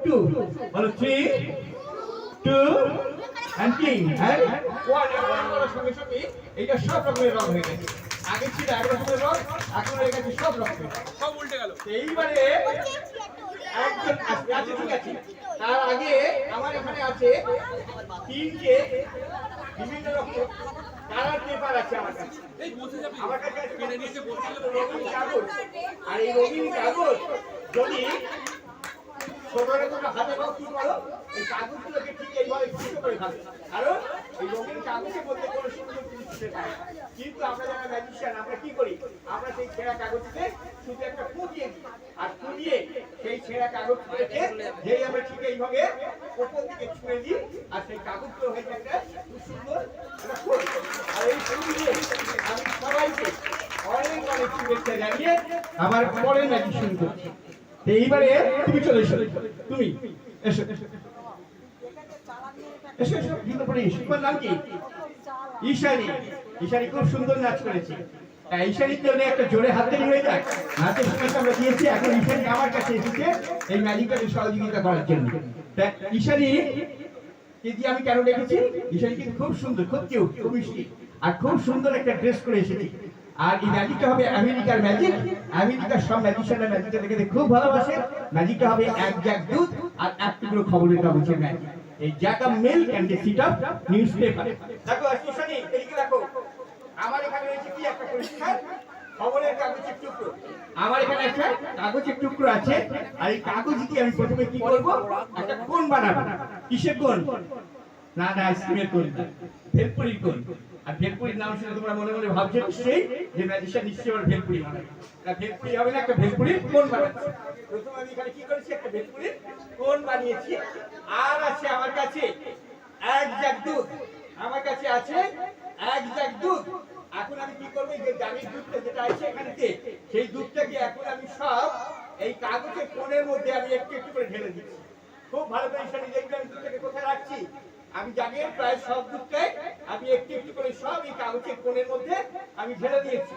Two, বলো three two and king and one করার সঙ্গে সঙ্গে এটা সব রকমের রং হয়ে গেছে। আগে ছিল এক রকমের রং, এখন হয়ে গেছে সব রকমের, সব উল্টে গেল। এইবারে একজন আসবে, আচ্ছা ঠিক আছে, তার আগে আমার এখানে আছে তিনটে বিভিন্ন রকমের কালার পেপার আছে আমার কাছে। আমার কাছে কিনে নিয়েছে রঙিন কাগজ, আর এই রঙিন কাগজ যদি ছোটরে তোমরা হাতে ভর্তি করো, এই কাগজগুলোকে ঠিক এইভাবে ফুটো করে ফেলো, কারণ এই রঙিন কাগজের মধ্যে কোনো সুন্দর জিনিস ফুটে থাকে। কিন্তু আমরা যারা ম্যাজিশিয়ান আমরা কি করি, আমরা সেই ছেঁড়া কাগজকে শুধু একটা ফুটিয়ে দিই, আর ফুটিয়ে সেই ছেঁড়া কাগজগুলোকে যেই আমরা ঠিক এইভাবে উপর দিকে ছুঁড়ে দিই, আর সেই কাগজগুলো হয়ে যায় একটা খুব সুন্দর একটা ফুল। আর এই ফুল দিয়ে আমি সবাইকে অনেক অনেক শুভেচ্ছা জানিয়ে আমার পরের ম্যাজিক শুরু করছি। এইবারে তুমি চলে এসো, তুমি এসো এসো এসো এসো, জুতো পরে এসো। তোমার নাম কি? ঈশানী। ঈশানী খুব সুন্দর নাচ করেছে। ঈশানীর জন্য একটা জোরে হাততালি হয়ে যায়। নাচের সময় আমরা দিয়েছি, এখন ঈশানী আমার কাছে এসেছে এই ম্যাজিকটাকে সহযোগিতা করার জন্য। ঈশানী কে দিয়ে আমি কেন ডেকেছি, ঈশানী কিন্তু খুব সুন্দর, খুব কিউট, খুব মিষ্টি, আর খুব সুন্দর একটা ড্রেস করে এসেছি। আর এই ম্যাজিকটা হবে আমেরিকার ম্যাজিক। আমেরিকার সব ম্যাজিশিয়ানরা ম্যাজিকটা দেখতে খুব ভালোবাসে। ম্যাজিকটা হবে এক জ্যাক দুধ আর এক টুকরো খবরের কাগজের ম্যাজিক। এই jug of milk and the sheet of newspaper. দেখো ঈশানী, এদিকে দেখো, আমার এখানে রয়েছে কি একটা পরিষ্কার খবরের কাগজের টুকরো। আমার এখানে একটা কাগজের টুকরো আছে, আর এই কাগজ দিয়ে আমি প্রথমে কি করব, একটা কোণ বানাবো। কিসের কোণ? না না, আইসক্রিমের কোণ, ভেলপুরির কোণ। আর ভেলপুরির নাম শুনে তোমরা মনে মনে ভাবছো নিশ্চয়ই যে ম্যাজিশিয়ান নিশ্চয়ই আবার ভেলপুরি বানাবে। না, ভেলপুরি হবে না, একটা ভেলপুরির কোণ বানাচ্ছি। প্রথমে আমি এখানে কি করেছি, একটা ভেলপুরির কোণ বানিয়েছি। আর আছে আমার কাছে এক জ্যাক দুধ, আমার কাছে আছে এক জ্যাক দুধ। এখন আমি কি করব, এই যে জামির দুধটা যেটা আছে এখানেতে, সেই দুধটাকে এখন আমি সব এই কাগজের কোণের মধ্যে আমি একটু একটু করে ঢেলে দিচ্ছি। খুব ভালো করে ঈশানী দেখবেন আমি দুধটাকে কোথায় রাখছি। আমি জাগিয়ে প্রায় সব দুধটাই আমি একটু একটু করে সব এই কাগজের কোণের মধ্যে আমি ঢেলে দিয়েছি।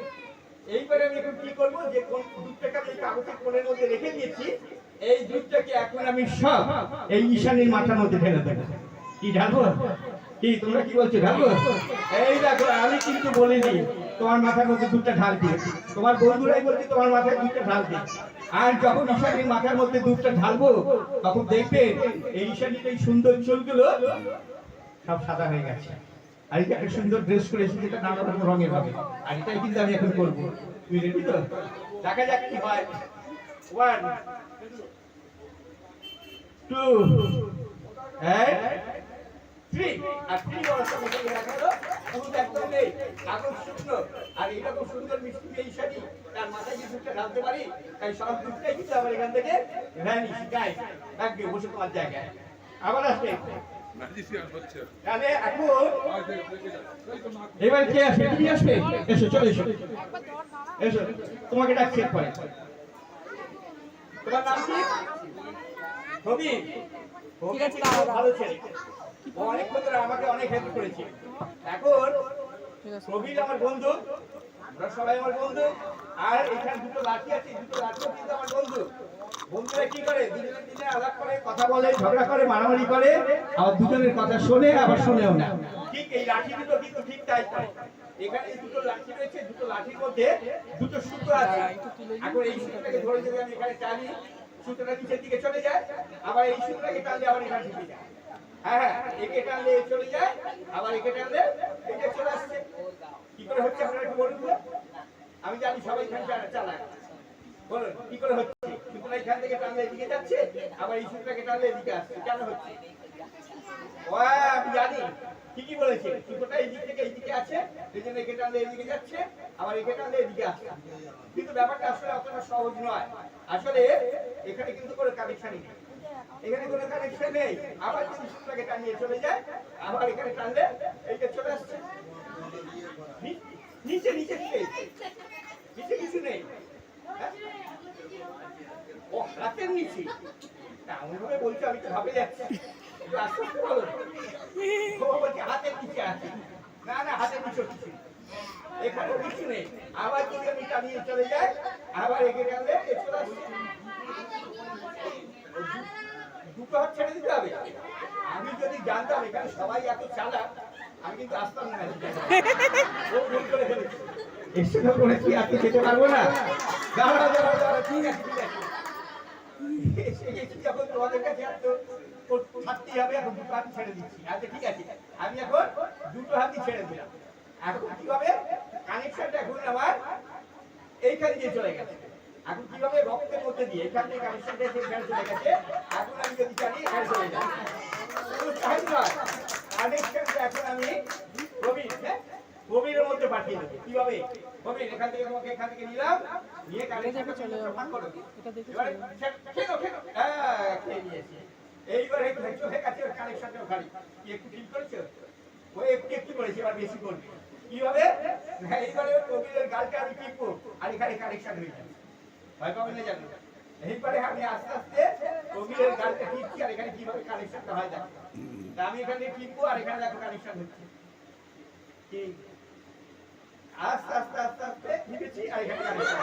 এইবারে আমি এখন কি করব, যে দুধটাকে আমি কাগজের কোণের মধ্যে রেখে দিয়েছি, এই দুধটাকে এখন আমি সব এই ঈশানীর মাথার মধ্যে ঢেলে দেবো। কি ঢালবো? কি তোমরা কি বলছো, ঢালবো? এই দেখো, আমি কিন্তু বলিনি তোমার মাথার মধ্যে দুধটা ঢালতে, তোমার বন্ধুরাই বলছে তোমার মাথায় দুধটা ঢালতে। আর যখন ঈশানীর মাথার মধ্যে দুধটা ঢালবো, তখন দেখবে এই ঈশানীর এই সুন্দর চুলগুলো সব সাদা হয়ে গেছে। আর এই একটা সুন্দর ড্রেস করে এসেছে, যেটা নানা রকম রঙের হবে। আর এটাই কিন্তু আমি এখন করবো। তুই রেডি তো? দেখা যাক কি হয়। 1 2 and 3। আর 3 বলার সঙ্গে সঙ্গে দেখা গেল দুধ একদম নেই, কাগজ শুকনো। আর এইরকম সুন্দর মিষ্টি এই শাড়ি, তার মাথায় যে দুধটা ঢালতে পারি, তাই সব দুধটাই কিন্তু আমার এখান থেকে ভ্যানিশ গায়েব থাকবে। বসে তোমার জায়গায় আবার আসবে। তাহলে এখন এবার কে আসবে? তুমি আসবে, এসো, চলে এসো, এসো, তোমাকে ডাকছি পরে। তোমার নাম কি? হবি। ঠিক আছে, ভালো ছেলে, অনেকক্ষণ ধরে আমাকে অনেক হেল্প করেছে। এখন কবির আমার বন্ধু, আমরা সবাই আমার বন্ধু। আর এখানে দুটো লাঠি আছে, দুটো লাঠিও কিন্তু আমার বন্ধু। বন্ধুরা কি করে, দুজনের দিনে আলাপ করে, কথা বলে, ঝগড়া করে, মারামারি করে, আবার দুজনের কথা শোনে, আবার শোনেও না। ঠিক এই লাঠি দুটো কিন্তু ঠিক তাই করে। এখানে দুটো লাঠি রয়েছে, দুটো লাঠির মধ্যে দুটো সুতো আছে। এখন এই সুতোটাকে ধরে যদি আমি এখানে টানি, সুতোটা নিচের দিকে চলে যায়, আবার এই সুতোটাকে টানলে আবার এখানে ঢুকে যায়। হ্যাঁ হ্যাঁ, একে টানলে চলে যায়, আবার একে টানলে এটা চলে আসছে। কি করে হচ্ছে আপনারা একটু বলুন তো? আমি জানি সবাই এখানে চালায়, বলুন কি করে হচ্ছে? সুতোটা এখান থেকে টানলে এদিকে যাচ্ছে, আবার এই সুতোটাকে টানলে এদিকে আসছে, কেন হচ্ছে? আমি জানি, ঠিকই বলেছে, সুতোটা এই দিক থেকে এইদিকে আছে, এই জন্য একে টানলে এদিকে যাচ্ছে, আবার একে টানলে এদিকে আসছে। কিন্তু ব্যাপারটা আসলে অতটা সহজ নয়। আসলে এখানে কিন্তু কোনো কানেকশনই নেই, এখানে কোনো কানেকশন নেই। আবার যদি সুতোটাকে টানিয়ে চলে যায়, আবার এখানে টানলে এইটা চলে আসছে। নিচে নিচে নিচে কিছু নেই। ও হাতের নিচে এমন ভাবে বলছো, আমি তো ভাবে যাচ্ছি। আস্তে আস্তে বলো। ও বলছে হাতের নিচে আছে। না না, হাতের নিচে কিছু এখানে কিছু নেই। আবার যদি আমি টানিয়ে চলে যাই, আবার এগিয়ে গেলে চলে আসছে। দুটো হাত ছেড়ে দিতে হবে। আমি যদি জানতাম এখানে সবাই এত চালাক, আমি কিন্তু আসতাম না। ও ভুল করে ফেলেছি, এসে করেছি, আপনি যেতে পারবো না। দাঁড়া দাঁড়া দাঁড়া, ঠিক আছে ঠিক আছে। এসে গেছি যখন তোমাদের কাছে এত থাকতেই হবে, এখন দুটো হাত ছেড়ে দিচ্ছি। আচ্ছা ঠিক আছে, আমি এখন দুটো হাতই ছেড়ে দিলাম। এখন কি হবে, কানেকশনটা এখন আমার এইখানে দিয়ে চলে গেছে। এখন কিভাবে রক্তের মধ্যে দিয়ে এখান থেকে কানেকশনটা এখানে চলে গেছে। এখন আমি যদি চাই এখানে চলে যাই, কানেকশনটা এখন আমি গভীরের মধ্যে পাঠিয়ে দেবো। কিভাবে গভীর, এখান থেকে তোমাকে এখান থেকে নিলাম, নিয়ে কানেকশনটা চলে যাবে। এবারে খেলো খেলো, হ্যাঁ খেয়ে নিয়েছি। এইবারে চোখের কাছে কানেকশনটা ওখানে কি একটু ফিল করেছো? ওই একটু একটু করেছি, এবার বেশি করবে। কিভাবে, এইবারে গভীরের গালটা আমি টিপবো আর এখানে কানেকশন হয়ে যাবে। ভয় পাবেন না জানো? এইবারে আমি আস্তে আস্তে গভীরের গালটা টিপছি আর এখানে কিভাবে কানেকশনটা হয় দেখো। আমি এখানে টিপবো আর এখানে দেখো কানেকশন হচ্ছে। ঠিক আস্তে আস্তে আস্তে আস্তে টিপেছি আর এখানে কানেকশন।